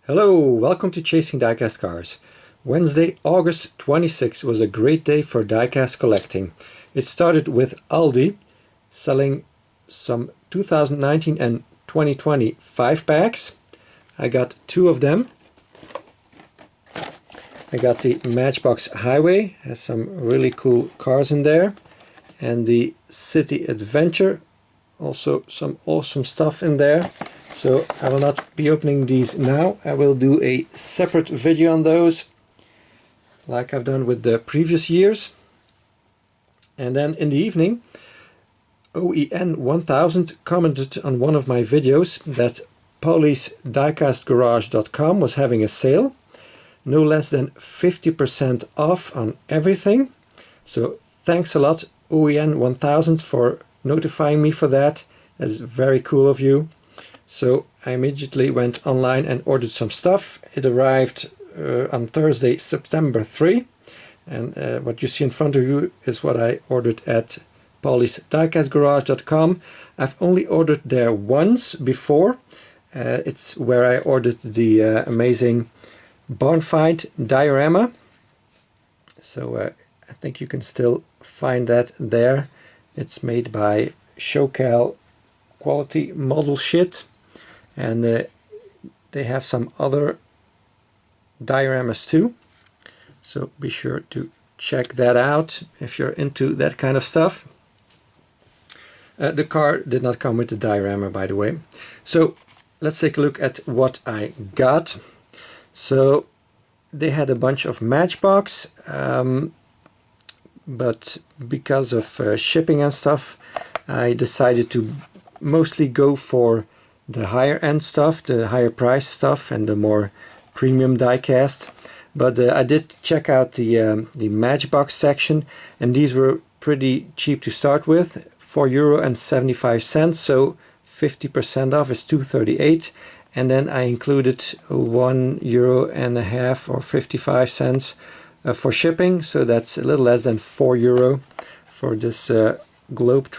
Hello, welcome to Chasing Diecast Cars. Wednesday, August 26th was a great day for diecast collecting. It started with Aldi selling some 2019 and 2020 5-packs. I got 2 of them. I got the Matchbox Highway, has some really cool cars in there. And the City Adventure, also some awesome stuff in there. So I will not be opening these now. I will do a separate video on those, like I've done with the previous years. And then in the evening, OEN 1000 commented on one of my videos that Pauli's diecastgarage.com was having a sale, no less than 50% off on everything. So thanks a lot, OEN 1000, for notifying me for that. That's very cool of you. So I immediately went online and ordered some stuff. It arrived on Thursday, September 3. And what you see in front of you is what I ordered at Pauli's diecastgarage.com. I've only ordered there once before. It's where I ordered the amazing barn find diorama. So I think you can still find that there. It's made by Shuco quality model shit. And they have some other dioramas too, so be sure to check that out if you're into that kind of stuff. The car did not come with the diorama, by the way. So let's take a look at what I got. So they had a bunch of Matchbox, but because of shipping and stuff, I decided to mostly go for the higher end stuff, the higher price stuff, and the more premium diecast. But I did check out the Matchbox section, and these were pretty cheap to start with, €4.75, so 50% off is €2.38, and then I included €1.50 or 55 cents for shipping, so that's a little less than €4 for this Globe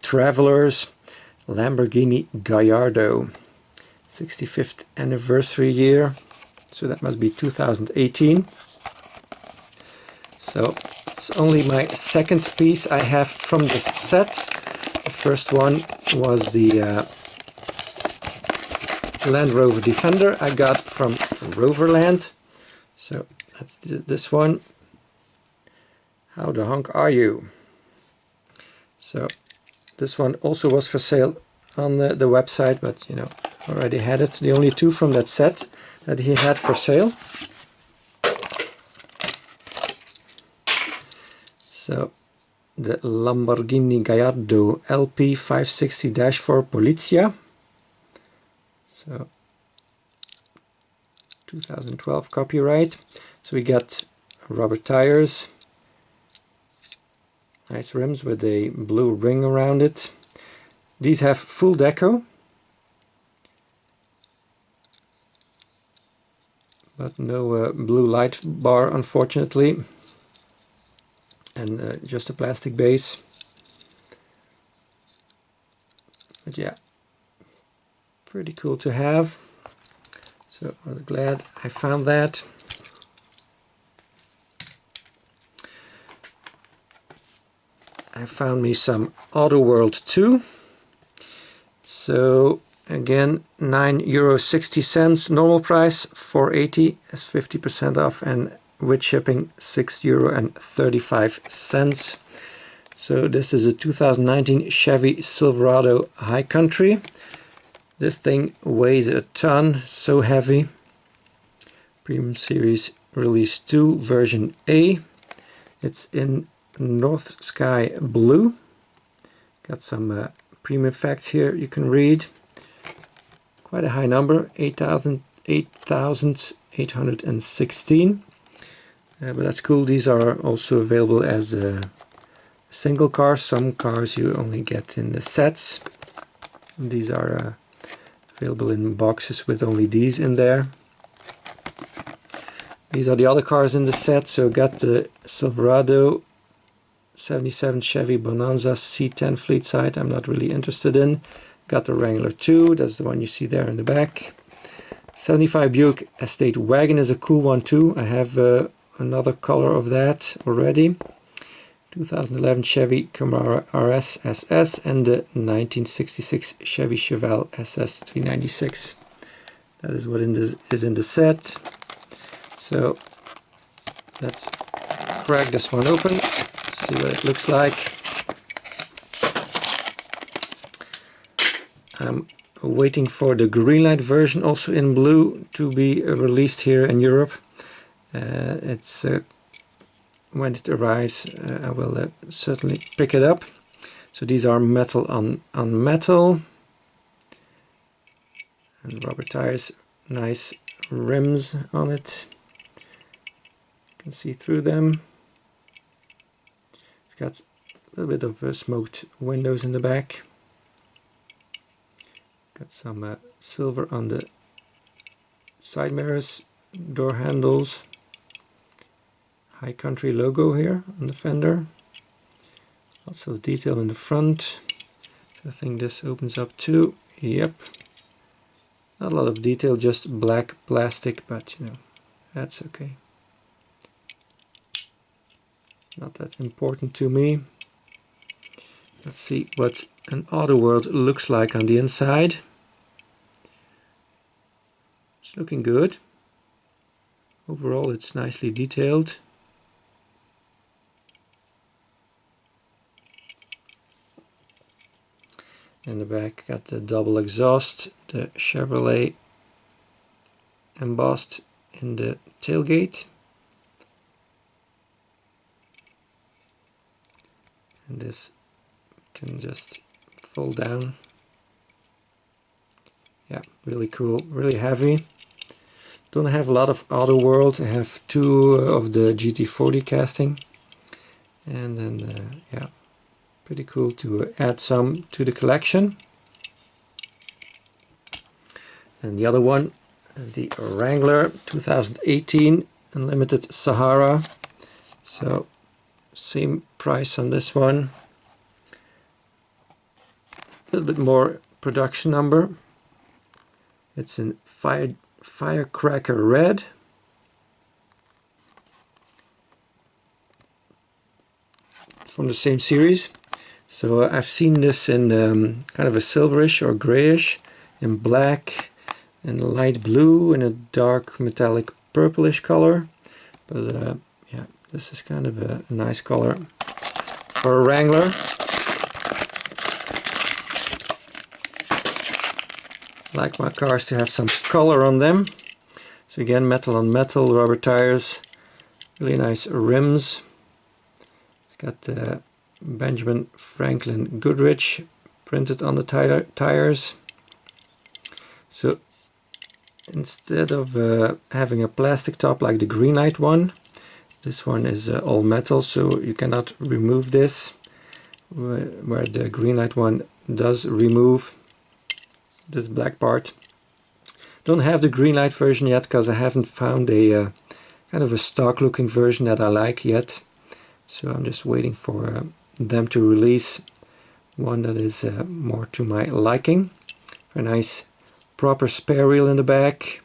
Travelers Lamborghini Gallardo, 65th anniversary year, so that must be 2018. So it's only my second piece I have from this set. The first one was the Land Rover Defender I got from Roverland. So that's this one. How the honk are you? So this one also was for sale on the website, but you know, already had it. The only 2 from that set that he had for sale. So the Lamborghini Gallardo LP 560-4 Polizia. So 2012 copyright. So we got rubber tires. Nice rims with a blue ring around it. These have full deco, but no blue light bar, unfortunately, and just a plastic base. But yeah, pretty cool to have. So I was glad I found that. I found me some AutoWorld 2. So again, €9.60 normal price, €4.80 as 50% off, and with shipping €6.35. So this is a 2019 Chevy Silverado High Country. This thing weighs a ton, so heavy. Premium Series Release 2 version A. It's in North Sky Blue. Got some premium facts here you can read. Quite a high number, 8,816. But that's cool. These are also available as a single car. Some cars you only get in the sets. These are available in boxes with only these in there. These are the other cars in the set. So got the Silverado 77 Chevy Bonanza C10 fleet side, I'm not really interested in. Got the Wrangler 2, that's the one you see there in the back. 75 Buick Estate Wagon is a cool one too. I have another color of that already. 2011 Chevy Camaro RS SS and the 1966 Chevy Chevelle SS 396. That is what is in the set. So let's crack this one open, see what it looks like. I'm waiting for the Greenlight version, also in blue, to be released here in Europe. It's when it arrives, I will certainly pick it up. So these are metal on metal, and rubber tires, nice rims on it. You can see through them. It's got a little bit of smoked windows in the back. Got some silver on the side mirrors, door handles. High Country logo here on the fender. Lots of detail in the front. So I think this opens up too. Yep. Not a lot of detail, just black plastic, but you know, that's okay. Not that important to me. Let's see what an AutoWorld looks like on the inside. It's looking good. Overall, it's nicely detailed. In the back, got the double exhaust, the Chevrolet embossed in the tailgate. And this can just fold down. Yeah, really cool, really heavy. Don't have a lot of AutoWorld. I have 2 of the GT40 casting. And then, yeah. Pretty cool to add some to the collection. And the other one, the Wrangler 2018 Unlimited Sahara. So same price on this one. A little bit more production number. It's in Firecracker Red. From the same series. So I've seen this in kind of a silverish or grayish, in black, in light blue, in a dark metallic purplish color. But yeah, this is kind of a nice color for a Wrangler. I like my cars to have some color on them. So again, metal on metal, rubber tires, really nice rims. It's got Benjamin Franklin Goodrich printed on the tires. So instead of having a plastic top like the Greenlight one, this one is all metal, so you cannot remove this, where the Greenlight one does remove this black part. Don't have the Greenlight version yet because I haven't found a kind of a stock looking version that I like yet. So I'm just waiting for them to release one that is more to my liking. A nice proper spare wheel in the back.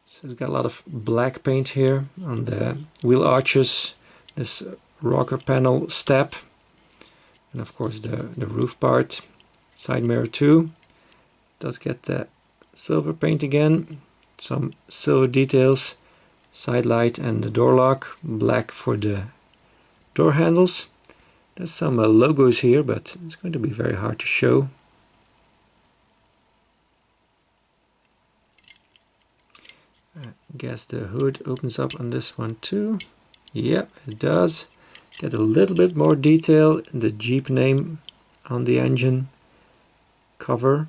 So it's got a lot of black paint here on the wheel arches, this rocker panel step, and of course the roof part. Side mirror too. Does get the silver paint again, some silver details, side light and the door lock, black for the door handles. There's some logos here, but it's going to be very hard to show. I guess the hood opens up on this one too. Yep, it does. Get a little bit more detail, the Jeep name on the engine cover.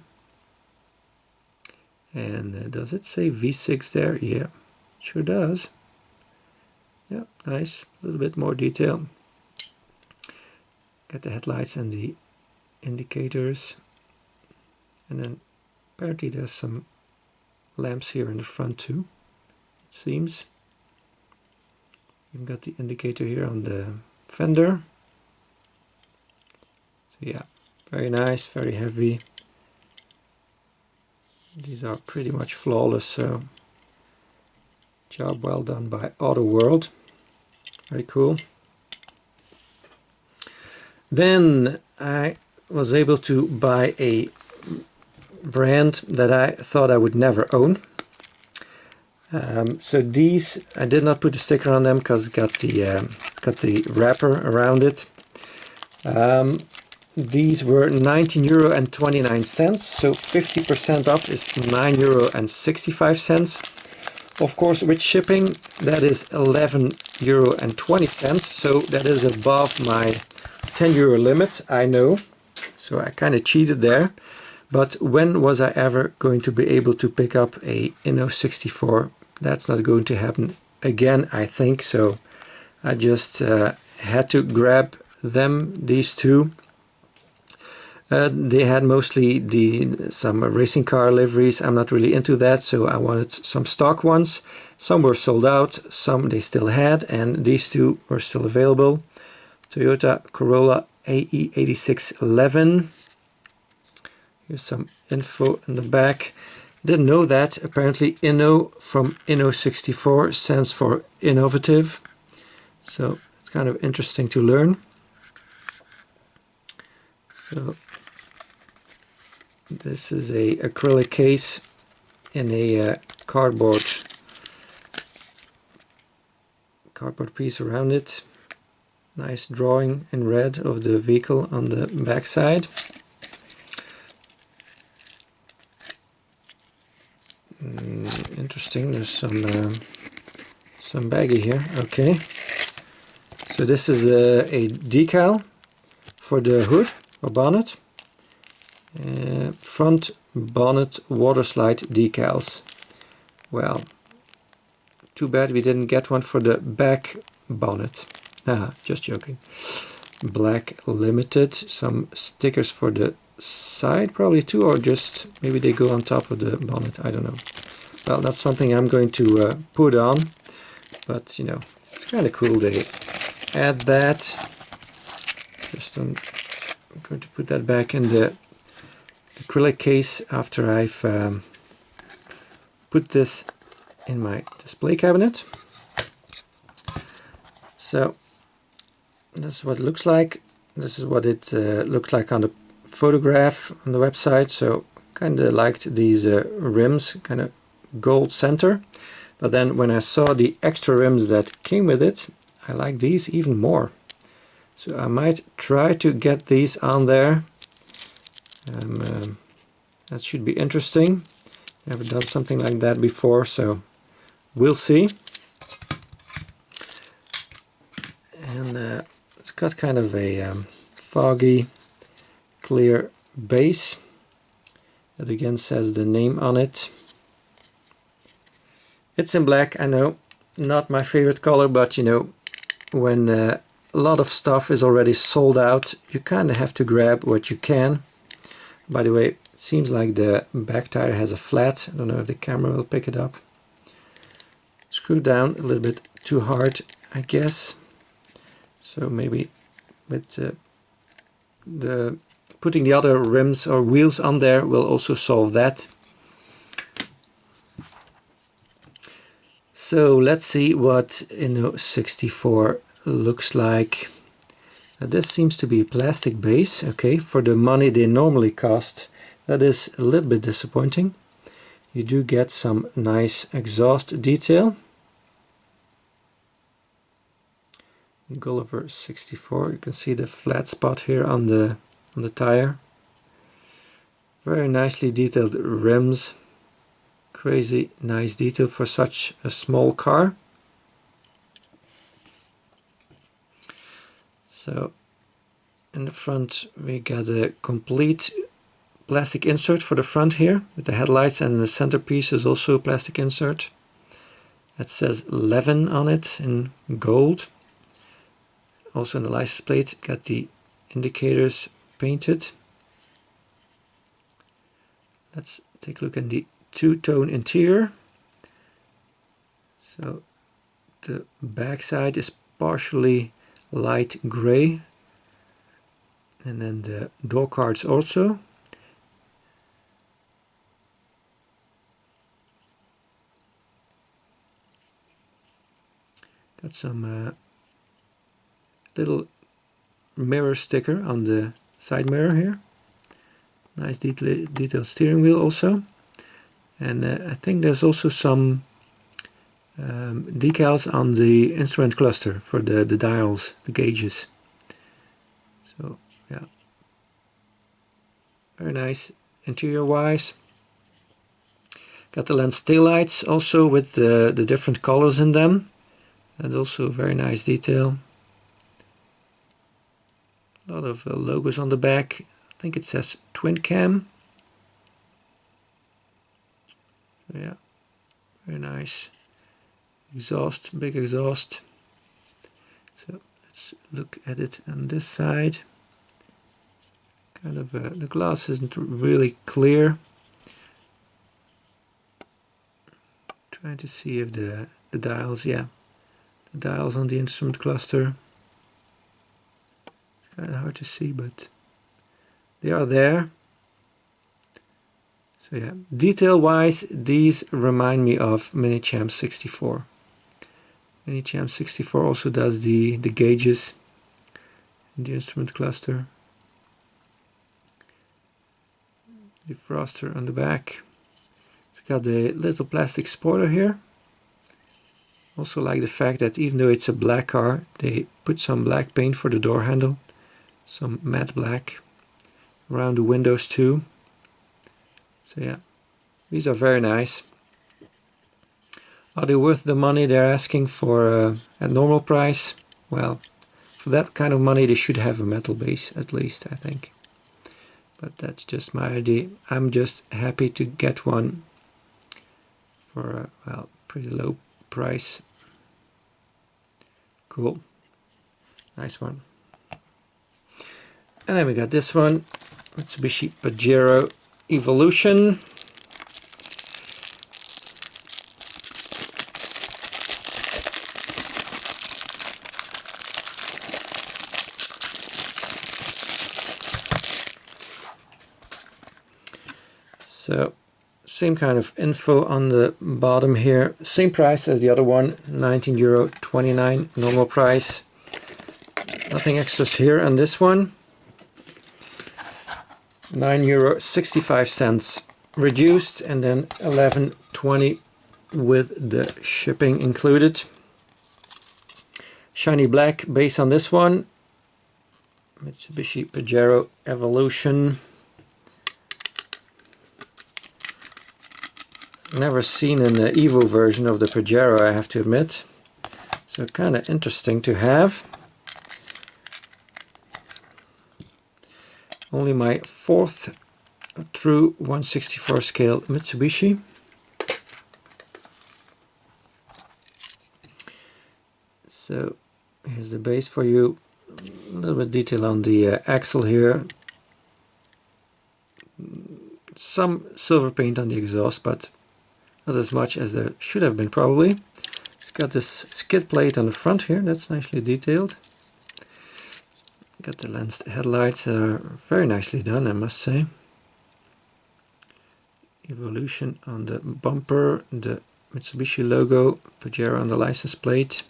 And does it say V6 there? Yeah, sure does. Yeah, nice. A little bit more detail. Got the headlights and the indicators. And then apparently there's some lamps here in the front too, it seems. You've got the indicator here on the fender. So yeah, very nice, very heavy. These are pretty much flawless, so job well done by AutoWorld. Very cool. Then I was able to buy a brand that I thought I would never own. So these, I did not put a sticker on them because it got the wrapper around it. These were €19.29, so 50% off is €9.65. Of course, with shipping, that is €11.20, so that is above my €10 limit, I know. So I kind of cheated there. But when was I ever going to be able to pick up a inno64? That's not going to happen again, I think. So I just had to grab them, these two. They had mostly some racing car liveries. I'm not really into that, so I wanted some stock ones. Some were sold out, some they still had, and these two were still available. Toyota Corolla AE8611. Here's some info in the back. Didn't know that. Apparently Inno from inno64 stands for innovative. So it's kind of interesting to learn. So this is a acrylic case in a cardboard piece around it. Nice drawing in red of the vehicle on the back side. Interesting, there's some baggy here. Okay, so this is a decal for the hood or bonnet. Front bonnet water slide decals. Well, too bad we didn't get one for the back bonnet. Just joking. Black limited. Some stickers for the side probably too, or just maybe they go on top of the bonnet, I don't know. Well, that's something I'm going to put on, but you know, it's kind of cool they add that. Just I'm going to put that back in the acrylic case after I've put this in my display cabinet. So this is what it looks like. This is what it looked like on the photograph on the website. So kind of liked these rims, kind of gold center. But then when I saw the extra rims that came with it, I like these even more. So I might try to get these on there. That should be interesting. Never done something like that before, so we'll see. And it's got kind of a foggy, clear base. That again says the name on it. It's in black, I know, not my favorite color, but you know, when a lot of stuff is already sold out, you kind of have to grab what you can. By the way, it seems like the back tire has a flat. I don't know if the camera will pick it up. Screwed down a little bit too hard, I guess. So maybe with the putting the other rims or wheels on there will also solve that. So let's see what inno64 looks like. Now this seems to be a plastic base. Okay, for the money they normally cost, that is a little bit disappointing. You do get some nice exhaust detail. Gulliver 64. You can see the flat spot here on the tire. Very nicely detailed rims. Crazy nice detail for such a small car. So in the front we got a complete plastic insert for the front here with the headlights, and the centerpiece is also a plastic insert. That says 11 on it in gold. Also in the license plate got the indicators painted. Let's take a look at the two-tone interior. So the back side is partially light gray, and then the door cards also. Got some little mirror sticker on the side mirror here. Nice detailed steering wheel also. And I think there's also some decals on the instrument cluster for the dials, the gauges. So yeah, very nice interior wise. Got the lens taillights also with the different colors in them. And also very nice detail. A lot of logos on the back. I think it says twin cam. So yeah, very nice. Exhaust, big exhaust. So let's look at it on this side. Kind of the glass isn't really clear. Trying to see if the dials, yeah, the dials on the instrument cluster. It's kind of hard to see, but they are there. So yeah, detail-wise, these remind me of Mini Champ 64. Mini Champ 64 also does the gauges in the instrument cluster. Defroster on the back. It's got the little plastic spoiler here. Also like the fact that even though it's a black car, they put some black paint for the door handle. Some matte black around the windows too. So yeah, these are very nice. Are they worth the money they're asking for at normal price? Well, for that kind of money they should have a metal base at least, I think. But that's just my idea. I'm just happy to get one for a well, pretty low price. Cool. Nice one. And then we got this one, Mitsubishi Pajero Evolution. So same kind of info on the bottom here. Same price as the other one, €19.29 normal price. Nothing extras here on this one. €9.65 reduced, and then $11.20 with the shipping included. Shiny black base on this one. Mitsubishi Pajero Evolution. Never seen an Evo version of the Pajero, I have to admit. So kind of interesting to have. Only my fourth true 1/64 scale Mitsubishi. So here's the base for you. A little bit detail on the axle here. Some silver paint on the exhaust, but not as much as there should have been probably. It's got this skid plate on the front here, that's nicely detailed. Got the lensed headlights, very nicely done, I must say. Evolution on the bumper, the Mitsubishi logo, Pajero on the license plate.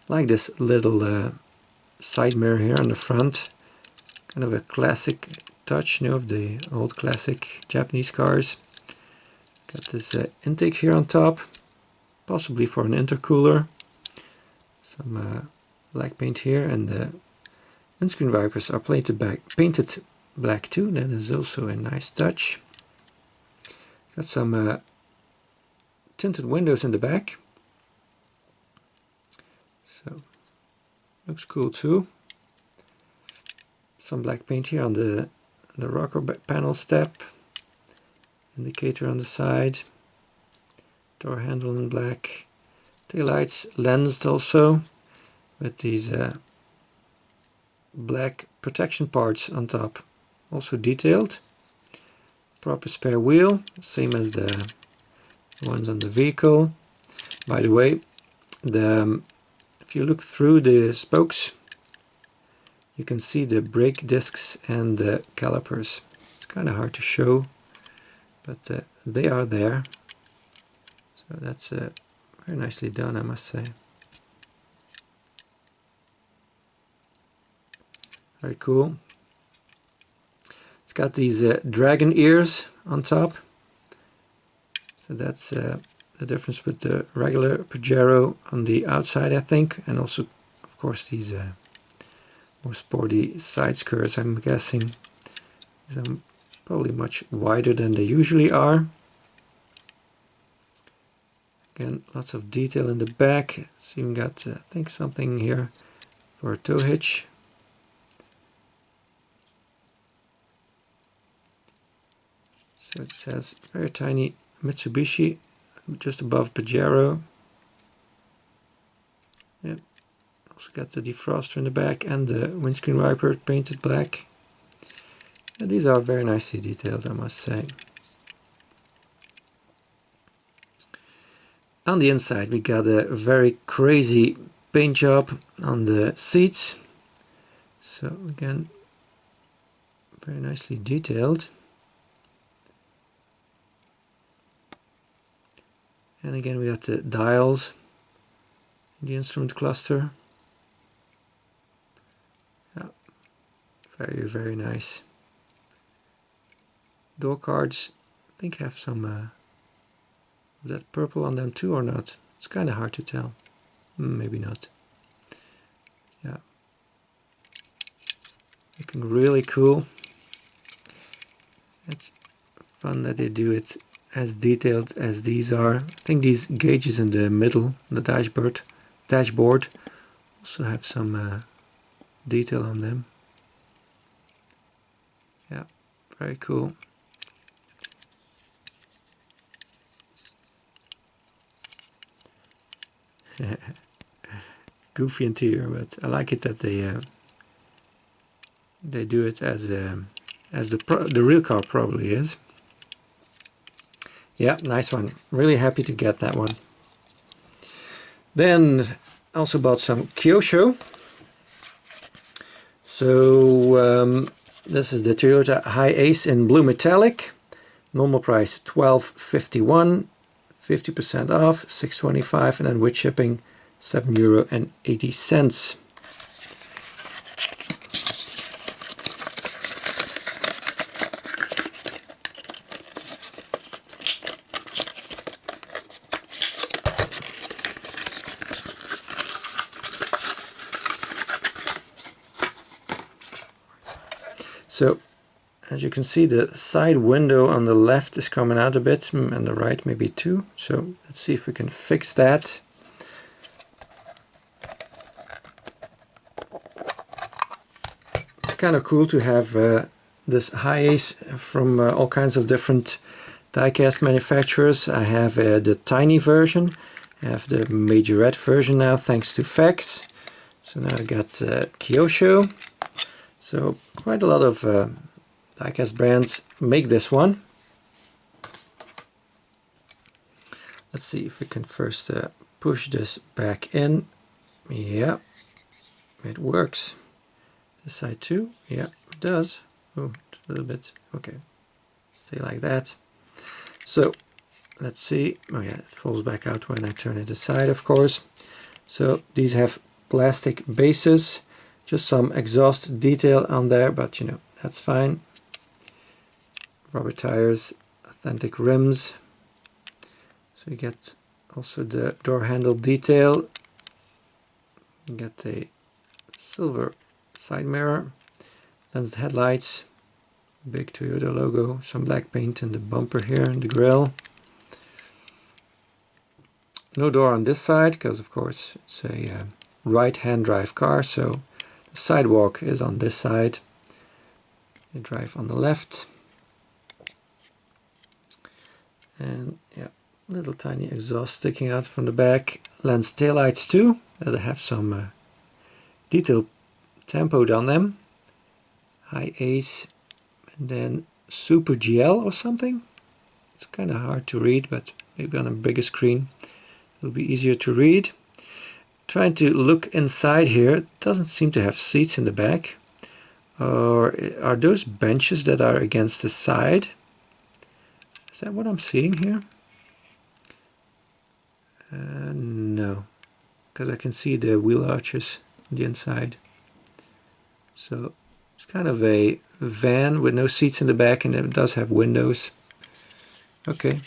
I like this little side mirror here on the front. Kind of a classic touch, you know, of the old classic Japanese cars. Got this intake here on top, possibly for an intercooler. Some black paint here, and the windscreen wipers are painted black too. That is also a nice touch. Got some tinted windows in the back, so looks cool too. Some black paint here on the rocker panel step. Indicator on the side, door handle in black, taillights lensed also with these black protection parts on top, also detailed. Proper spare wheel, same as the ones on the vehicle. By the way, if you look through the spokes, you can see the brake discs and the calipers. It's kind of hard to show, but they are there. So that's very nicely done, I must say. Very cool. It's got these dragon ears on top. So that's the difference with the regular Pajero on the outside, I think. And also, of course, these more sporty side skirts, I'm guessing. These are probably much wider than they usually are. Again, lots of detail in the back. It's even got, I think, something here for a tow hitch. So it says very tiny Mitsubishi just above Pajero. Yep. Also got the defroster in the back and the windscreen wiper painted black. And these are very nicely detailed, I must say. On the inside we got a very crazy paint job on the seats. So again, very nicely detailed. And again we got the dials in the instrument cluster. Yeah, very, very nice. Door cards, I think have some of that purple on them too or not. It's kind of hard to tell. Maybe not. Yeah. Looking really cool. It's fun that they do it as detailed as these are. I think these gauges in the middle, the dashboard also have some detail on them. Yeah, very cool. Goofy interior, but I like it that they do it as the real car probably is. Yeah, nice one. Really happy to get that one. Then also bought some Kyosho. So this is the Toyota Hiace in blue metallic. Normal price $12.51, 50% off, $6.25, and then with shipping €7.80. So, as you can see, the side window on the left is coming out a bit, and the right maybe too. So let's see if we can fix that. It's kind of cool to have this Hiace from all kinds of different diecast manufacturers. I have the tiny version, I have the majorette version now thanks to Fax. So now I got Kyosho. So quite a lot of diecast brands make this one. Let's see if we can first push this back in. Yeah, it works. This side too. Yeah, it does. Oh, a little bit. Okay, stay like that. So let's see. Oh yeah, it falls back out when I turn it aside, of course. So these have plastic bases. Just some exhaust detail on there, but you know, that's fine. Rubber tires, authentic rims. So you get also the door handle detail. You get a silver side mirror, lens headlights, big Toyota logo, some black paint in the bumper here and the grille. No door on this side because of course it's a right-hand drive car, so the sidewalk is on this side. You drive on the left. And yeah, little tiny exhaust sticking out from the back. Lens taillights too, that have some detail tempoed on them. Hiace, and then Super GL or something. It's kind of hard to read, but maybe on a bigger screen it'll be easier to read. Trying to look inside here, it doesn't seem to have seats in the back. Or are those benches that are against the side? Is that what I'm seeing here? No, because I can see the wheel arches on the inside. So It's kind of a van with no seats in the back, and it does have windows. Okay,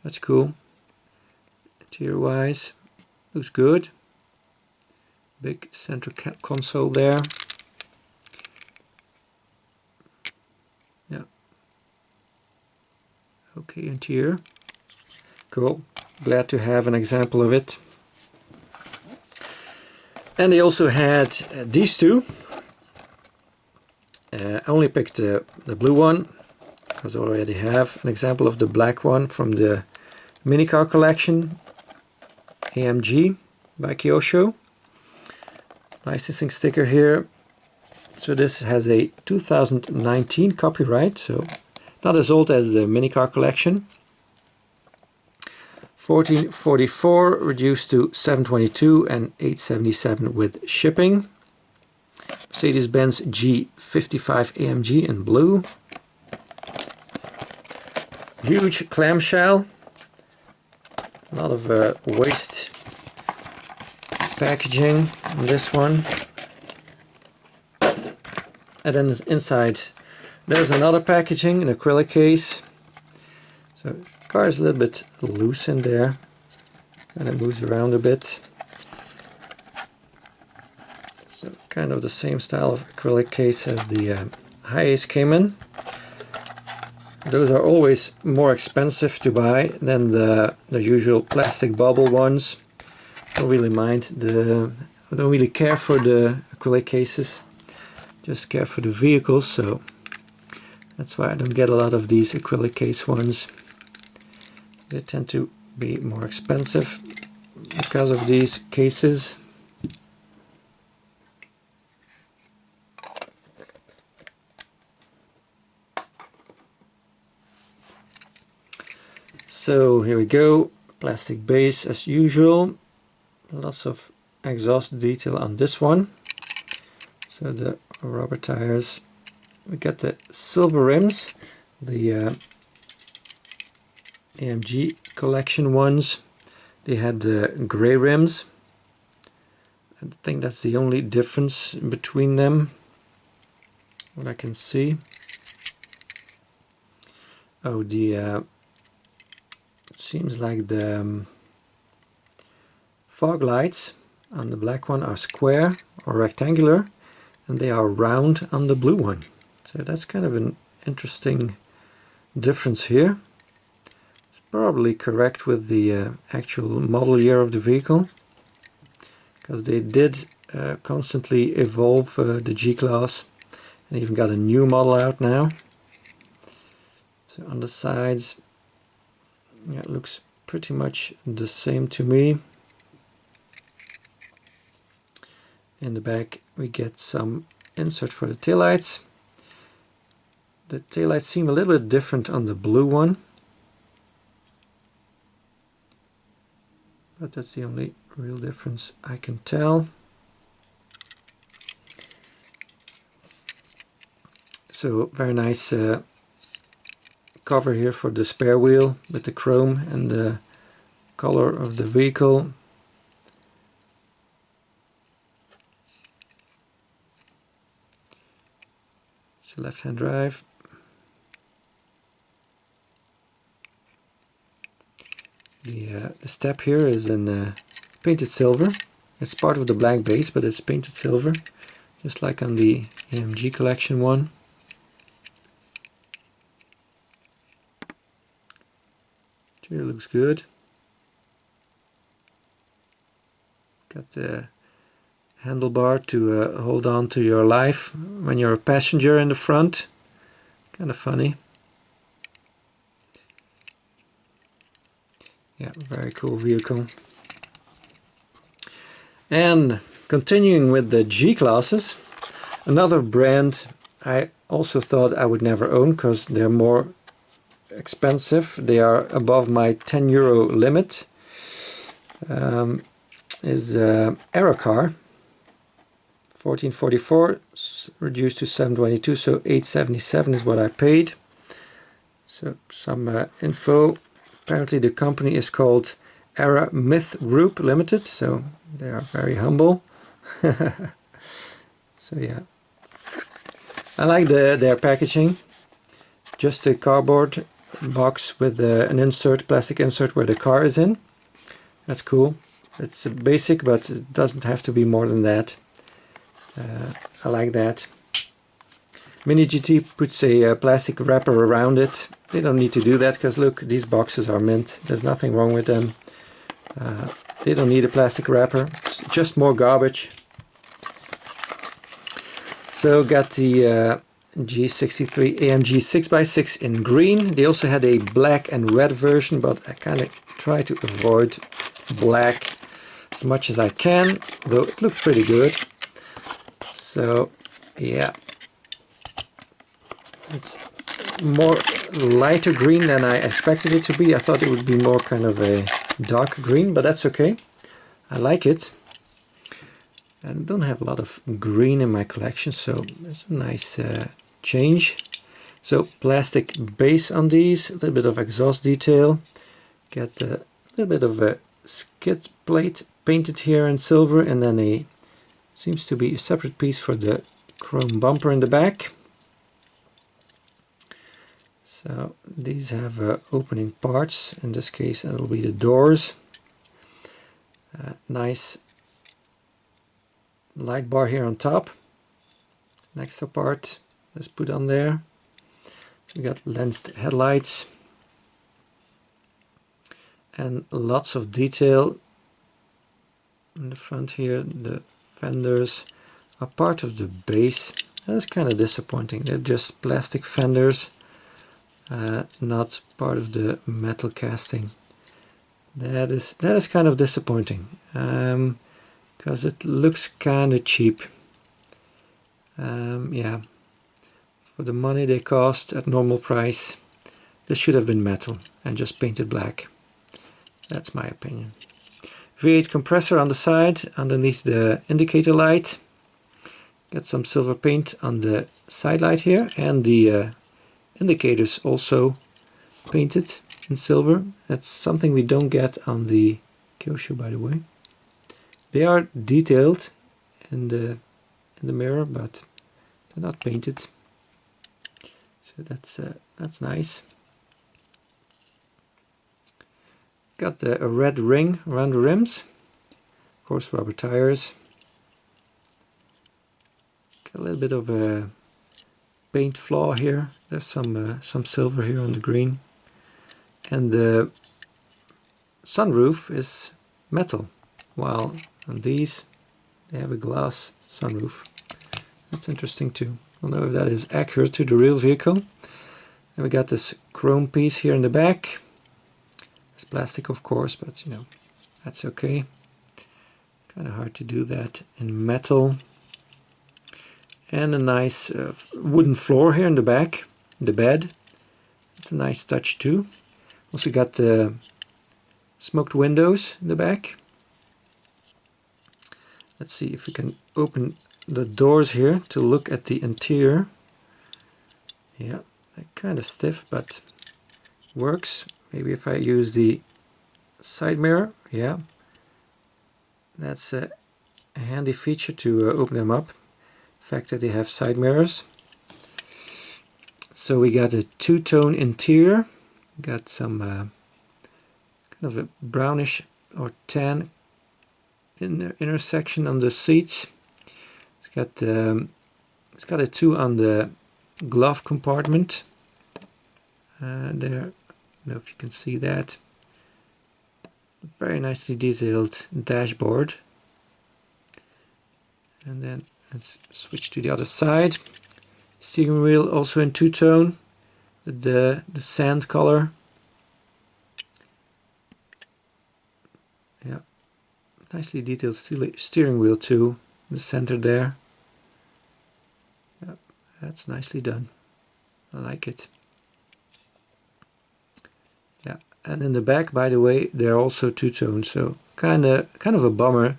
that's cool. Interior wise, looks good. Big center console there. Yeah. Okay, interior. Cool. Glad to have an example of it. And they also had these two. I only picked the blue one because I already have an example of the black one from the mini car collection, AMG by Kyosho. Licensing sticker here. So this has a 2019 copyright, so not as old as the mini car collection. 1444 reduced to 722 and 877 with shipping. Mercedes-Benz G55 AMG in blue. Huge clamshell. A lot of waste packaging on this one. And then inside there's another packaging, an acrylic case. So the car is a little bit loose in there. And it moves around a bit. So kind of the same style of acrylic case as the Hiace came in. Those are always more expensive to buy than the usual plastic bubble ones. Don't really mind I don't really care for the acrylic cases. Just care for the vehicles, so that's why I don't get a lot of these acrylic case ones. They tend to be more expensive because of these cases. So here we go, plastic base as usual. Lots of exhaust detail on this one. So the rubber tires. We got the silver rims, the AMG collection ones. They had the gray rims. I think that's the only difference between them, what I can see. Oh, it seems like the fog lights on the black one are square or rectangular, and they are round on the blue one. So that's kind of an interesting difference here. It's probably correct with the actual model year of the vehicle, because they did constantly evolve the G-class, and even got a new model out now. So on the sides, yeah, it looks pretty much the same to me. In the back we get some insert for the taillights. The taillights seem a little bit different on the blue one, but that's the only real difference I can tell. So very nice cover here for the spare wheel with the chrome and the color of the vehicle. It's a left-hand drive. The step here is in painted silver. It's part of the black base, but it's painted silver, just like on the AMG collection one. Interior looks good. Got the handlebar to hold on to your life when you're a passenger in the front. Kind of funny. Yeah, very cool vehicle. And continuing with the G-classes, another brand I also thought I would never own because they're more expensive. They are above my €10 limit. Is Aerocar 1444 reduced to 722, so 877 is what I paid. So some info. Apparently the company is called Era Myth Group Limited, so they are very humble. So yeah, I like their packaging. Just a cardboard box with an insert, plastic insert where the car is in. That's cool. It's basic, but it doesn't have to be more than that. I like that. Mini GT puts a plastic wrapper around it. They don't need to do that because look, these boxes are mint. There's nothing wrong with them. They don't need a plastic wrapper. It's just more garbage. So got the G63 AMG 6x6 in green. They also had a black and red version, but I kind of try to avoid black as much as I can, though it looked pretty good. So yeah, it's more lighter green than I expected it to be. I thought it would be more kind of a dark green, but that's okay. I like it. I don't have a lot of green in my collection, so it's a nice change. So plastic base on these, a little bit of exhaust detail. Get a little bit of a skid plate painted here in silver, and then a seems to be a separate piece for the chrome bumper in the back. So these have opening parts. In this case it will be the doors. Nice light bar here on top. Next part, let's put on there. So we got lensed headlights and lots of detail in the front here. The fenders are part of the base. That's kind of disappointing. They're just plastic fenders, not part of the metal casting. That is kind of disappointing. Because it looks kind of cheap. Yeah, for the money they cost at normal price, this should have been metal and just painted black. That's my opinion. V8 compressor on the side, underneath the indicator light. Got some silver paint on the side light here, and the indicators also painted in silver. That's something we don't get on the Kyosho, by the way. They are detailed in the mirror, but they're not painted. So that's nice. Got a red ring around the rims. Of course, rubber tires. Got a little bit of a paint flaw here. There's some silver here on the green, and the sunroof is metal, while on these they have a glass sunroof. That's interesting too. I don't know if that is accurate to the real vehicle. And we got this chrome piece here in the back. It's plastic, of course, but you know, that's okay. Kind of hard to do that in metal. And a nice wooden floor here in the back, the bed. It's a nice touch too. Also got smoked windows in the back. Let's see if we can open the doors here to look at the interior. Yeah, they're kind of stiff, but works. Maybe if I use the side mirror, yeah. That's a handy feature to open them up. The fact that they have side mirrors. So we got a two-tone interior. Got some kind of a brownish or tan in the intersection on the seats. It's got a 2 on the glove compartment. There, I don't know if you can see that. Very nicely detailed dashboard. And then let's switch to the other side. Steering wheel also in two-tone with the sand color. Yeah, nicely detailed steering wheel too, in the center there. Yeah, that's nicely done. I like it. Yeah, and in the back, by the way, they're also two-tone, so kind of a bummer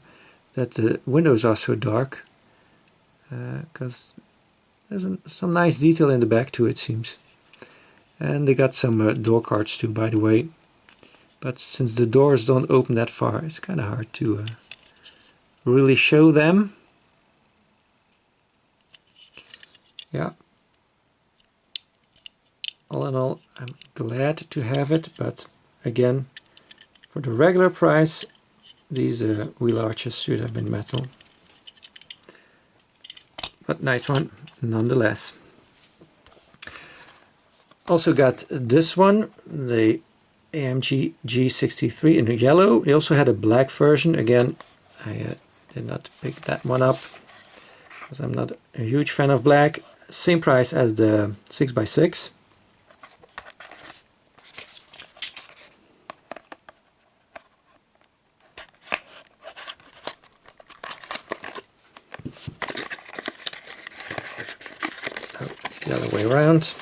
that the windows are so dark, because there's some nice detail in the back too, it seems. And they got some door cards too, by the way. But since the doors don't open that far, it's kind of hard to really show them. Yeah, all in all, I'm glad to have it, but again, for the regular price, these wheel arches should have been metal. But nice one, nonetheless. Also got this one, the AMG G63 in yellow. They also had a black version. Again, I did not pick that one up because I'm not a huge fan of black. Same price as the 6x6. So it's the other way around.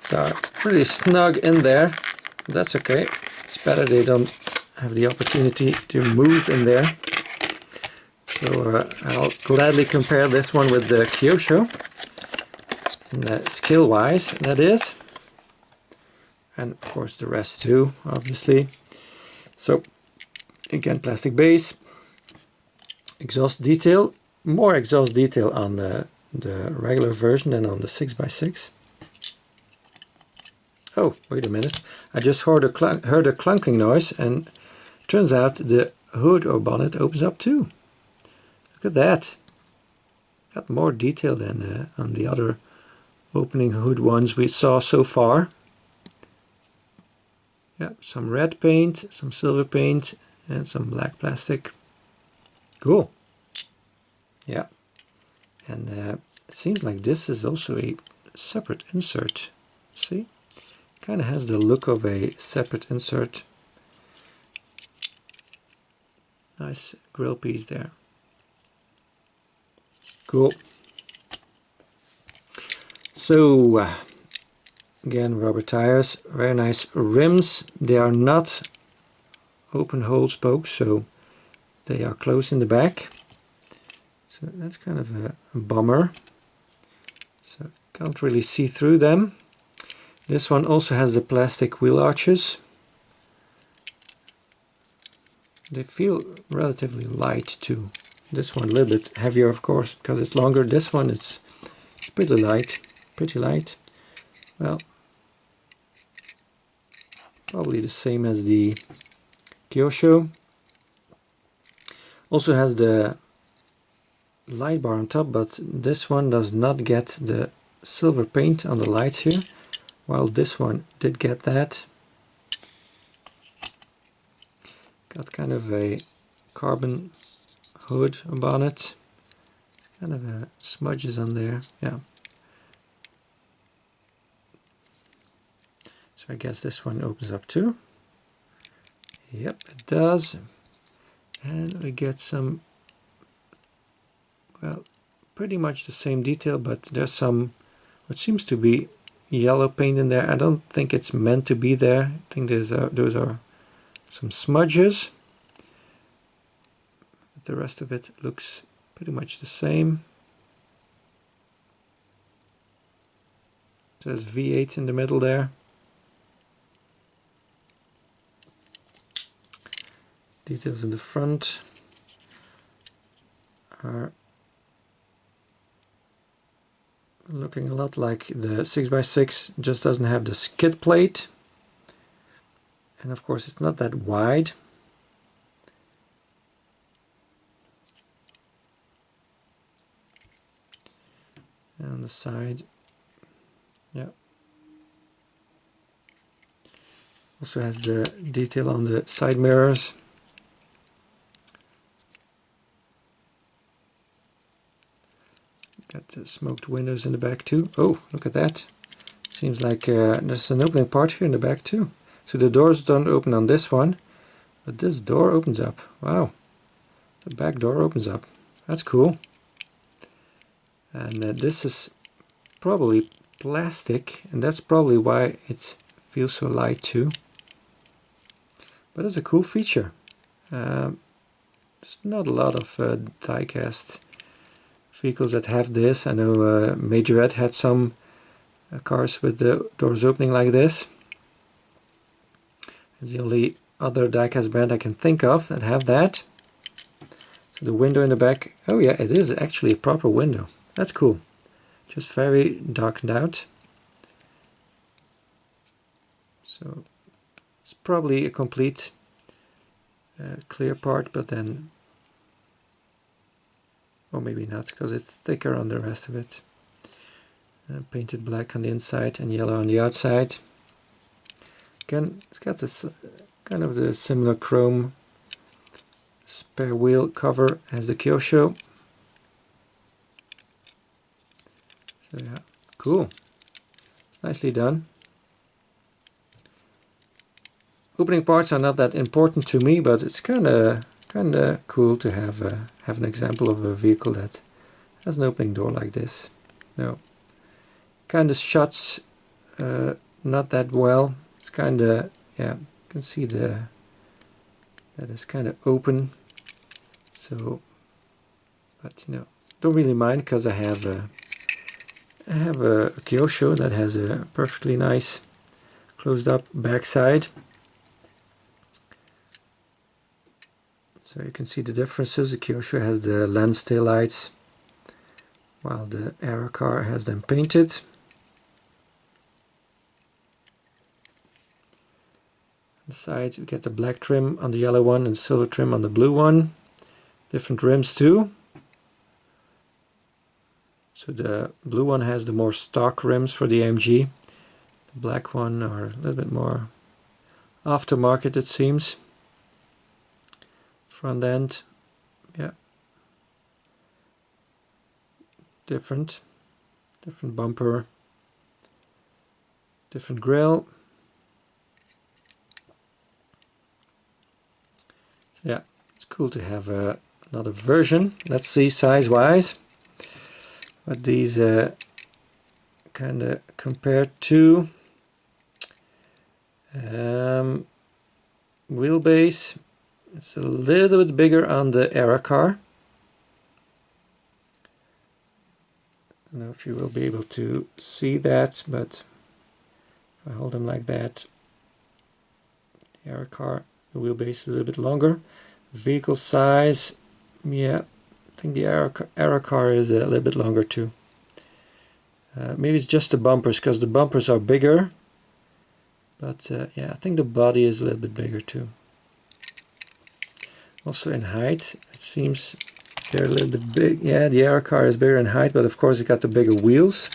So pretty snug in there. That's okay. It's better they don't have the opportunity to move in there. So I'll gladly compare this one with the Kyosho, skill wise that is, and of course the rest too, obviously. So again, plastic base, exhaust detail, more exhaust detail on the regular version than on the 6x6. Oh, wait a minute, I just heard a clunking noise, and turns out the hood or bonnet opens up too. Look at that. Got more detail than on the other opening hood ones we saw so far. Yeah, some red paint, some silver paint, and some black plastic. Cool. Yeah. And it seems like this is also a separate insert. See? Kind of has the look of a separate insert. Nice grill piece there. Cool. So again, rubber tires, very nice rims. They are not open hole spokes, so they are closed in the back. So that's kind of a bummer. So can't really see through them. This one also has the plastic wheel arches. They feel relatively light too. This one a little bit heavier, of course, because it's longer. This one it's pretty light, Well, probably the same as the Kyosho. Also has the light bar on top, but this one does not get the silver paint on the lights here, while this one did get that. Got kind of a carbon hood bonnet, kind of smudges on there. Yeah. So I guess this one opens up too. Yep, it does. And we get some, well, pretty much the same detail, but there's some what seems to be yellow paint in there. I don't think it's meant to be there. I think those are some smudges. But the rest of it looks pretty much the same. There's V8 in the middle there. Details in the front are looking a lot like the 6x6, just doesn't have the skid plate. And of course it's not that wide. And on the side, yeah. Also has the detail on the side mirrors. Got the smoked windows in the back too. Oh, look at that. Seems like there's an opening part here in the back too. So the doors don't open on this one, but this door opens up. Wow. The back door opens up. That's cool. And this is probably plastic, and that's probably why it feels so light too. But it's a cool feature. There's not a lot of die-cast vehicles that have this. I know Majorette had some cars with the doors opening like this. It's the only other die-cast brand I can think of that have that. So the window in the back, oh yeah, it is actually a proper window. That's cool. Just very darkened out. So it's probably a complete clear part, but then, or maybe not, because it's thicker on the rest of it. Painted black on the inside and yellow on the outside. Again, it's got this kind of the similar chrome spare wheel cover as the Kyosho. So yeah, cool. Nicely done. Opening parts are not that important to me, but it's kind of cool to have an example of a vehicle that has an opening door like this. No, kind of shuts not that well. It's kind of, yeah, you can see that it's kind of open. So, but you know, don't really mind, because I have a Kyosho that has a perfectly nice closed up backside. So you can see the differences. The Kyosho has the lens taillights, while the Era car has them painted. On the sides we get the black trim on the yellow one and silver trim on the blue one. Different rims too. So the blue one has the more stock rims for the AMG. The black one are a little bit more aftermarket, it seems. Front end, yeah, different bumper, different grille. Yeah, it's cool to have another version. Let's see size wise what these kind of compare to. Wheelbase, it's a little bit bigger on the Era car. I don't know if you will be able to see that, but if I hold them like that, the Era car, the wheelbase is a little bit longer. Vehicle size, yeah, I think the Era car is a little bit longer too. Maybe it's just the bumpers, because the bumpers are bigger, but yeah, I think the body is a little bit bigger too. Also in height, it seems they're a little bit big. Yeah, the Era car is bigger in height, but of course it got the bigger wheels.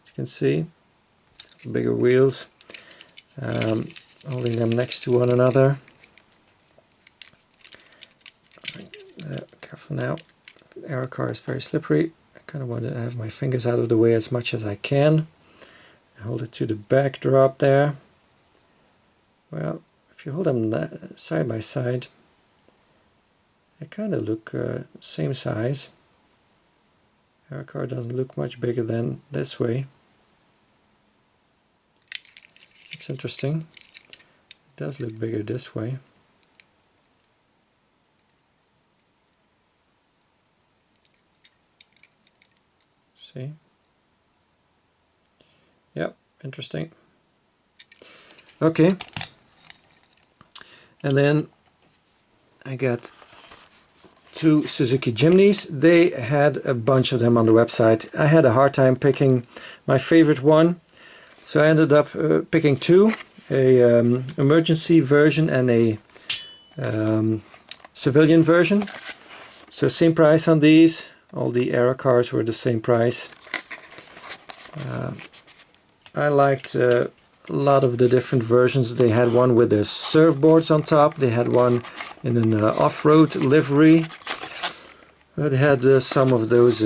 You can see, bigger wheels. Holding them next to one another. Careful now, the Era car is very slippery. I kind of want to have my fingers out of the way as much as I can. Hold it to the backdrop there. Well, if you hold them side by side, they kind of look same size. Our car doesn't look much bigger than this way. It's interesting. It does look bigger this way. See? Yep, interesting. Okay. And then I got two Suzuki Jimnys. They had a bunch of them on the website. I had a hard time picking my favorite one, so I ended up picking two, a emergency version and a civilian version. So same price on these. All the Era cars were the same price. I liked a lot of the different versions. They had one with the surfboards on top. They had one in an off-road livery. They had some of those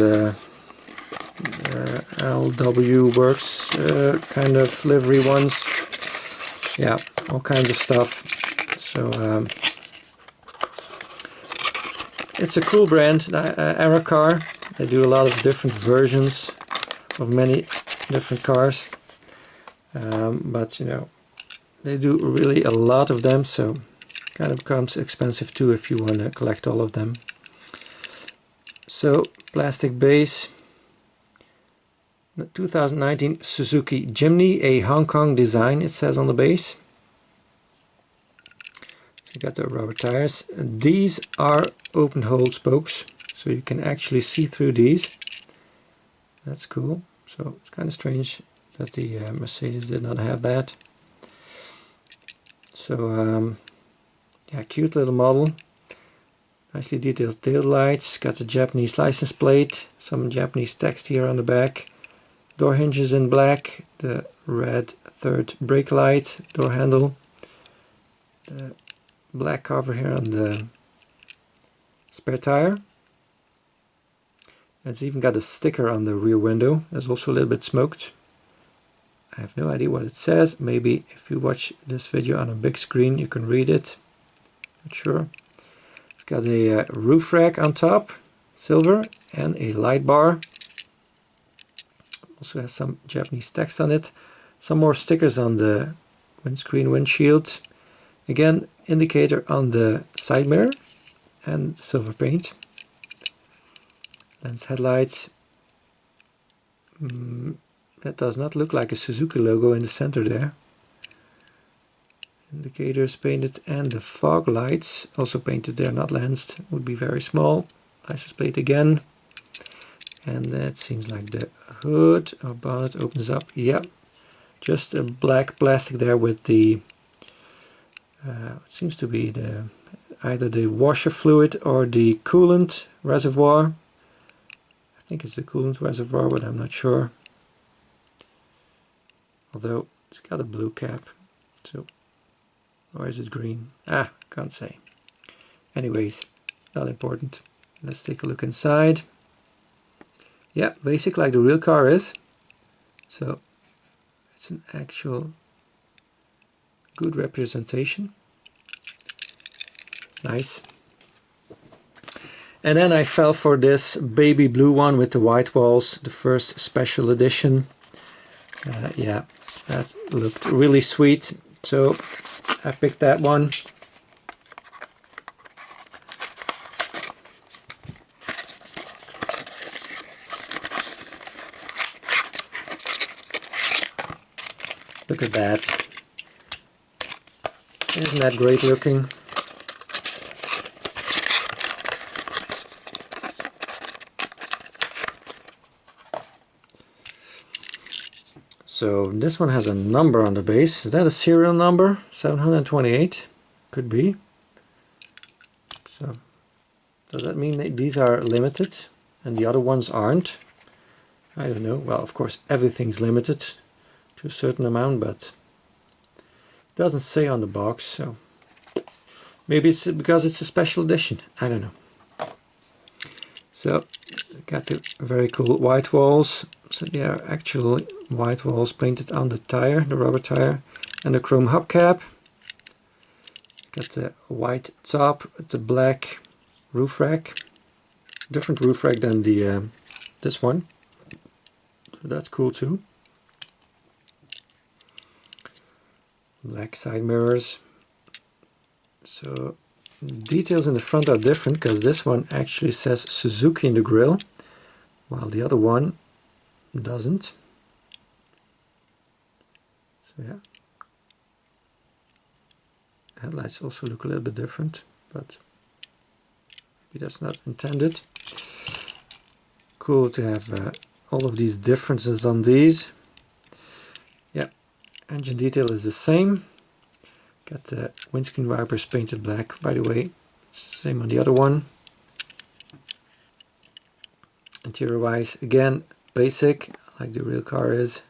LW Works kind of livery ones. Yeah, all kinds of stuff. So it's a cool brand, Era car. They do a lot of different versions of many different cars. But you know, they do really a lot of them, so kind of becomes expensive too if you want to collect all of them. So plastic base, the 2019 Suzuki Jimny, a Hong Kong design, it says on the base. You got the rubber tires. These are open hole spokes, so you can actually see through these. That's cool. So it's kind of strange that the Mercedes did not have that. So yeah, cute little model. Nicely detailed tail lights, got the Japanese license plate, some Japanese text here on the back. Door hinges in black, the red third brake light, door handle, the black cover here on the spare tire. It's even got a sticker on the rear window, that's also a little bit smoked. I have no idea what it says. Maybe if you watch this video on a big screen you can read it. Not sure. It's got a roof rack on top, silver, and a light bar. Also has some Japanese text on it. Some more stickers on the windscreen, windshield. Again, indicator on the side mirror and silver paint. Lens headlights. That does not look like a Suzuki logo in the center there. Indicators painted and the fog lights also painted there, not lensed. Would be very small. License plate again. And that seems like the hood or bonnet opens up. Yep, just a black plastic there with the it seems to be the either the washer fluid or the coolant reservoir. I think it's the coolant reservoir, but I'm not sure. Although it's got a blue cap, so, or is it green? Ah, can't say. Anyways, not important. Let's take a look inside. Yeah, basic like the real car is. So it's an actual good representation. Nice. And then I fell for this baby blue one with the white walls, the first special edition. Yeah, that looked really sweet, so I picked that one. Look at that. Isn't that great looking? So this one has a number on the base. Is that a serial number? 728? Could be. So does that mean that these are limited and the other ones aren't? I don't know. Well, of course everything's limited to a certain amount, but it doesn't say on the box, so maybe it's because it's a special edition. I don't know. So got the very cool white walls. So they are actual white walls painted on the tire, the rubber tire, and the chrome hubcap. Got the white top with the black roof rack. Different roof rack than the this one. So that's cool too. Black side mirrors. So details in the front are different because this one actually says Suzuki in the grille, while the other one doesn't. So yeah, headlights also look a little bit different, but maybe that's not intended. Cool to have all of these differences on these. Yeah, engine detail is the same. Got the windscreen wipers painted black, by the way. Same on the other one. Interior wise, again, basic, like the real car is.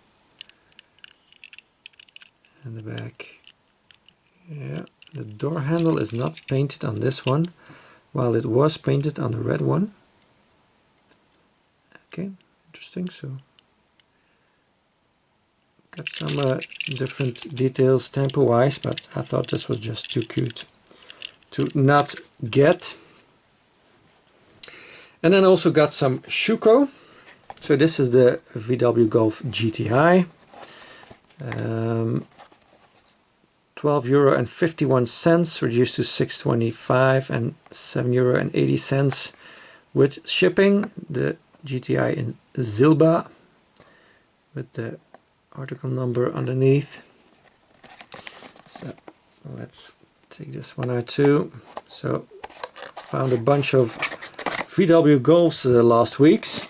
And the back. Yeah, the door handle is not painted on this one, while it was painted on the red one. Okay, interesting. So got some different details tempo wise, but I thought this was just too cute to not get. And then also got some Schuco. So this is the VW Golf GTI. €12.51 reduced to €6.25 and €7.80 with shipping. The GTI in Zilba with the article number underneath. So let's take this one out too. So found a bunch of VW Golfs last weeks.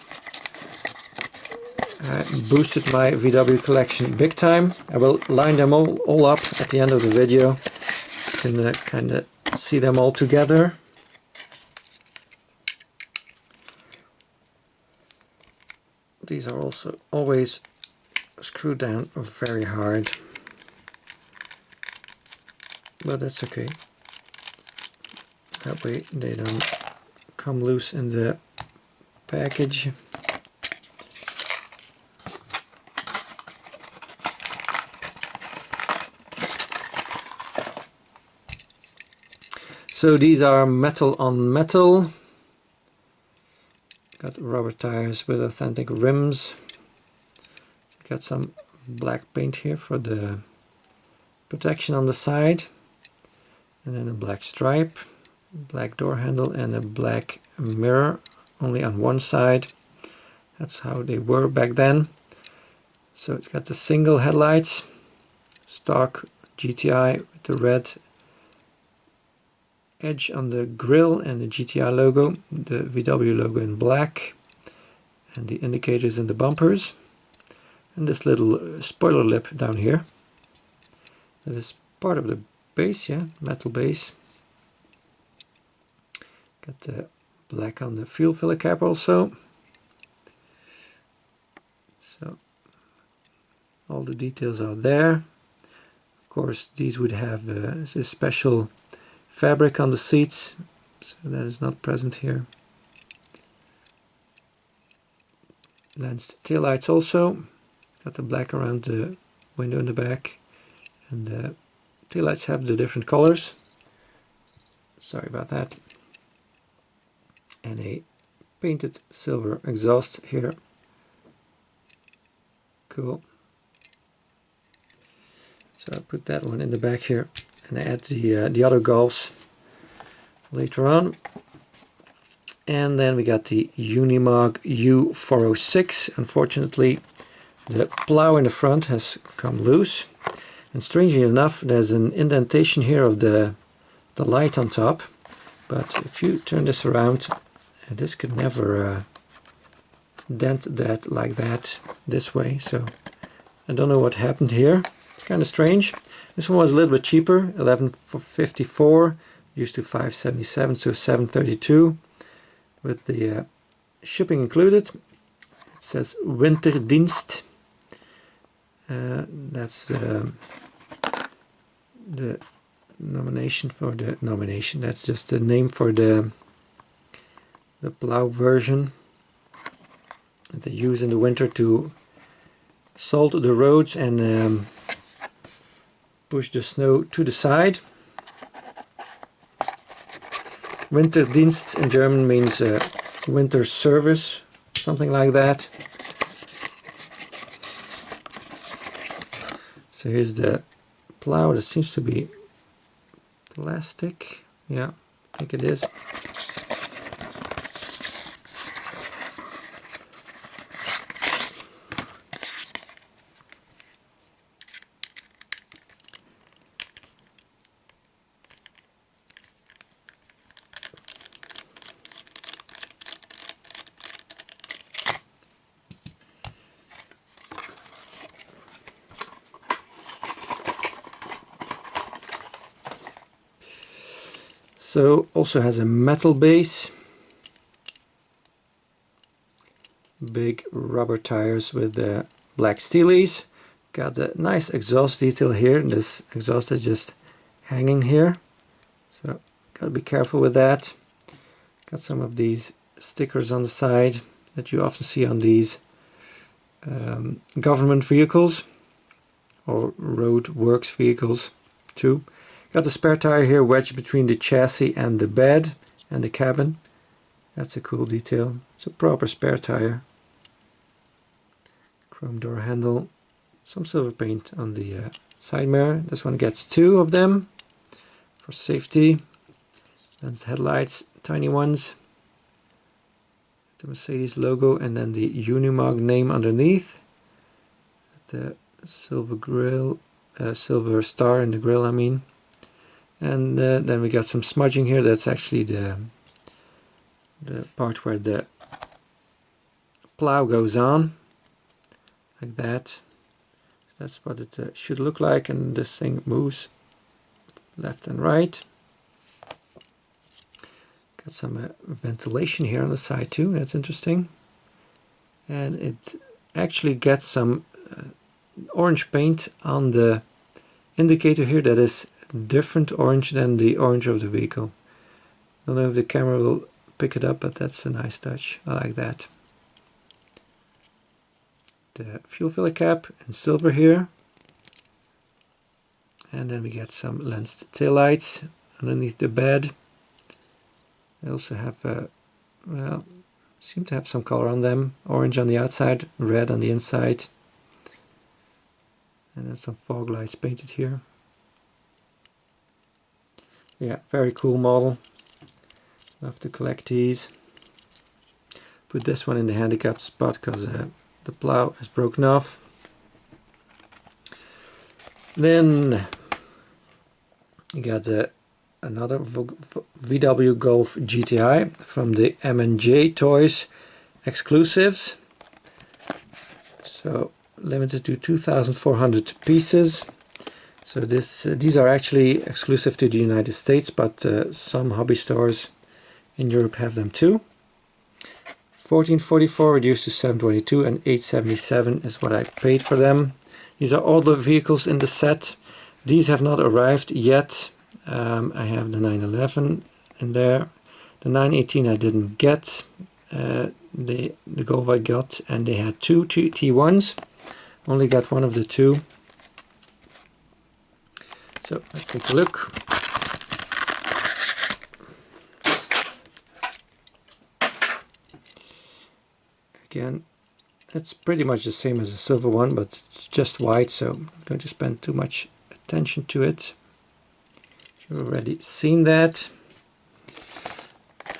I boosted my VW collection big time. I will line them all up at the end of the video. can kind of see them all together. These are also always screwed down very hard, but that's okay. That way they don't come loose in the package. So these are metal on metal. Got rubber tires with authentic rims. Got some black paint here for the protection on the side. And then a black stripe, black door handle and a black mirror only on one side. That's how they were back then. So it's got the single headlights, stock GTI with the red edge on the grille and the GTI logo, the VW logo in black, and the indicators in the bumpers, and this little spoiler lip down here. That is part of the base, yeah, metal base. Got the black on the fuel filler cap also. So all the details are there. Of course, these would have a special fabric on the seats, so that is not present here. Lensed taillights also. Got the black around the window in the back, and the taillights have the different colors. Sorry about that. And a painted silver exhaust here. Cool. So I put that one in the back here, and I add the other Golfs later on. And then we got the Unimog U406. Unfortunately, the plow in the front has come loose, and strangely enough there's an indentation here of the light on top, but if you turn this around, this could never dent that like that this way. So I don't know what happened here. It's kind of strange. This one was a little bit cheaper, 11.54, used to 5.77, so 7.32 with the shipping included. It says Winterdienst. That's the nomination for the nomination. That's just the name for the plow version that they use in the winter to salt the roads and push the snow to the side. Winterdienst in German means winter service, something like that. So here's the plow. That seems to be plastic. Yeah, I think it is. So also has a metal base, big rubber tires with the black steelies. Got a nice exhaust detail here. This exhaust is just hanging here, so gotta be careful with that. Got some of these stickers on the side that you often see on these government vehicles or road works vehicles too. Got the spare tire here wedged between the chassis and the bed and the cabin. That's a cool detail. It's a proper spare tire. Chrome door handle. Some silver paint on the side mirror. This one gets two of them for safety. That's headlights, tiny ones. The Mercedes logo and then the Unimog name underneath. The silver grill, silver star in the grill, I mean. And then we got some smudging here. That's actually the part where the plow goes on, like that. That's what it should look like, and this thing moves left and right. Got some ventilation here on the side too, that's interesting. And it actually gets some orange paint on the indicator here that is different orange than the orange of the vehicle. I don't know if the camera will pick it up, but that's a nice touch. I like that. The fuel filler cap in silver here. And then we get some lensed taillights underneath the bed. They also have, well, seem to have some color on them. Orange on the outside, red on the inside. And then some fog lights painted here. Yeah, very cool model. Love to collect these. Put this one in the handicapped spot because the plow is broken off. Then you got another VW Golf GTI from the M&J Toys exclusives. So limited to 2,400 pieces. So these are actually exclusive to the United States, but some hobby stores in Europe have them too. 1444 reduced to 722 and 877 is what I paid for them. These are all the vehicles in the set. These have not arrived yet. I have the 911 in there. The 918 I didn't get. The Golf I got, and they had two T1s. Only got one of the two. So let's take a look. Again, it's pretty much the same as the silver one, but it's just white, so I'm not going to spend too much attention to it. You've already seen that.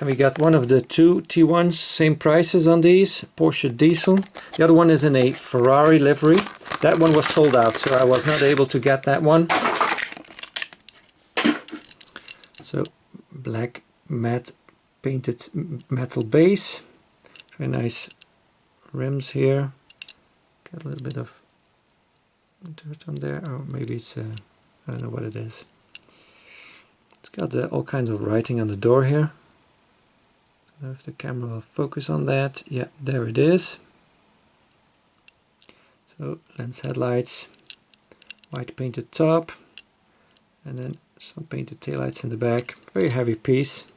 And we got one of the two T1s, same prices on these, Porsche diesel. The other one is in a Ferrari livery. That one was sold out, so I was not able to get that one. So black matte painted metal base. Very nice rims here. Got a little bit of dirt on there, or maybe it's I don't know what it is. It's got all kinds of writing on the door here. I don't know if the camera will focus on that. Yeah, there it is. So lens headlights, white painted top, and then some painted taillights in the back. Very heavy piece.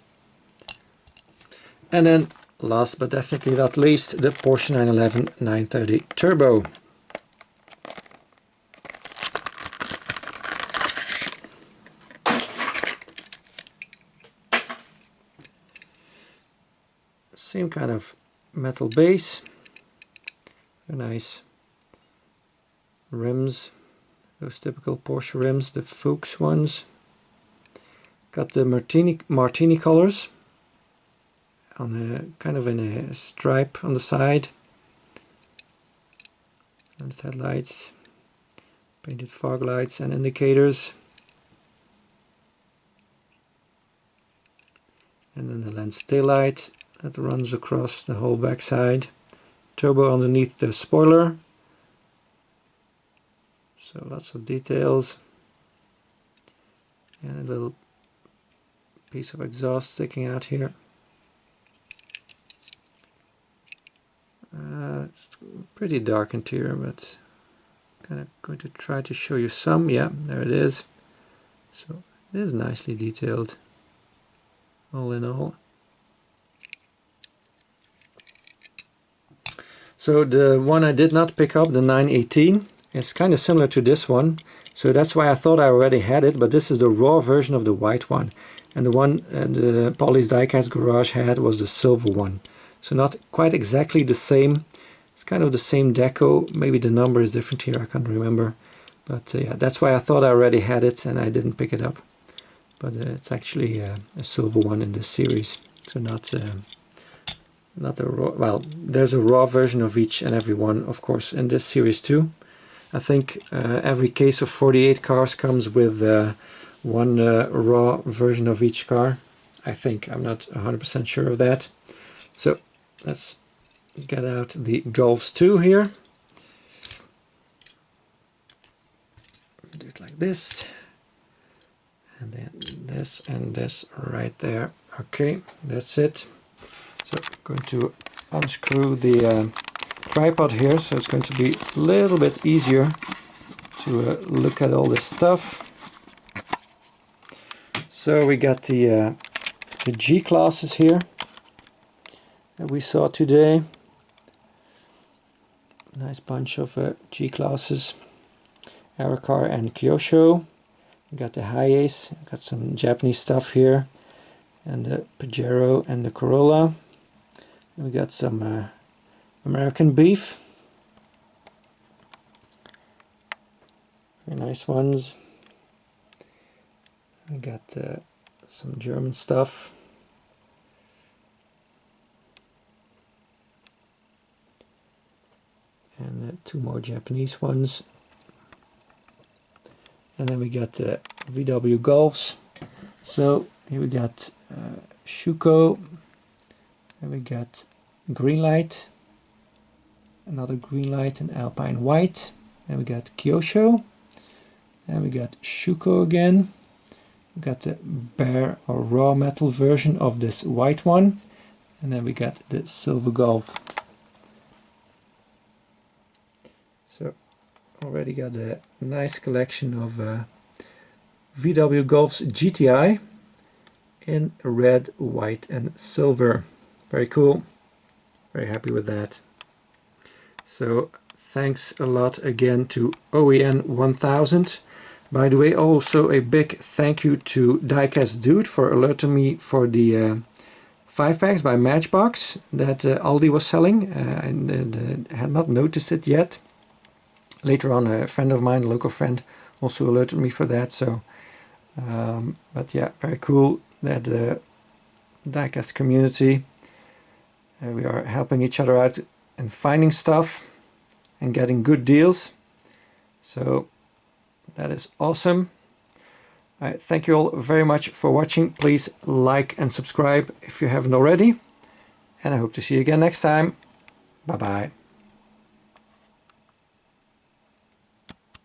And then last but definitely not least, the Porsche 911 930 Turbo. Same kind of metal base. Very nice rims. Those typical Porsche rims, the Fuchs ones. Got the martini colors on a kind of in a stripe on the side. Lens headlights, painted fog lights and indicators, and then the lens taillight that runs across the whole backside. Turbo underneath the spoiler. So lots of details, and a little piece of exhaust sticking out here. It's pretty dark interior, but kind of going to try to show you some. Yeah, there it is. So it is nicely detailed, all in all. So the one I did not pick up, the 918, is kind of similar to this one. So that's why I thought I already had it, but this is the raw version of the white one. And the one the Polly's Diecast Garage had was the silver one. So not quite exactly the same. It's kind of the same deco. Maybe the number is different here, I can't remember. But yeah, that's why I thought I already had it and I didn't pick it up. But it's actually a silver one in this series. So not a raw, well, there's a raw version of each and every one, of course, in this series too. I think every case of 48 cars comes with one raw version of each car. I think, I'm not 100% sure of that. So let's get out the Golfs 2 here. Do it like this. and then this and this right there. Okay, that's it. So I'm going to unscrew the tripod here, so it's going to be a little bit easier to look at all this stuff. So we got the G-classes here that we saw today. Nice bunch of G-classes. Our car and Kyosho. We got the Hiace, got some Japanese stuff here, and the Pajero and the Corolla. And we got some American beef. Very nice ones. We got some German stuff. And two more Japanese ones. And then we got VW Golfs. So here we got Schuco. And we got green light. Another green light in Alpine white. And we got Kyosho. And we got Schuco again. We got the bare or raw metal version of this white one. And then we got the silver Golf. So already got a nice collection of VW Golfs GTI in red, white and silver. Very cool. Very happy with that. So thanks a lot again to OEN 1000. By the way, also a big thank you to Diecast Dude for alerting me for the 5-packs by Matchbox that Aldi was selling. I had not noticed it yet. Later on, a friend of mine, a local friend, also alerted me for that. So, but yeah, very cool that the Diecast community, we are helping each other out and finding stuff and getting good deals. So that is awesome. Thank you all very much for watching. Please like and subscribe if you haven't already. And I hope to see you again next time. Bye bye.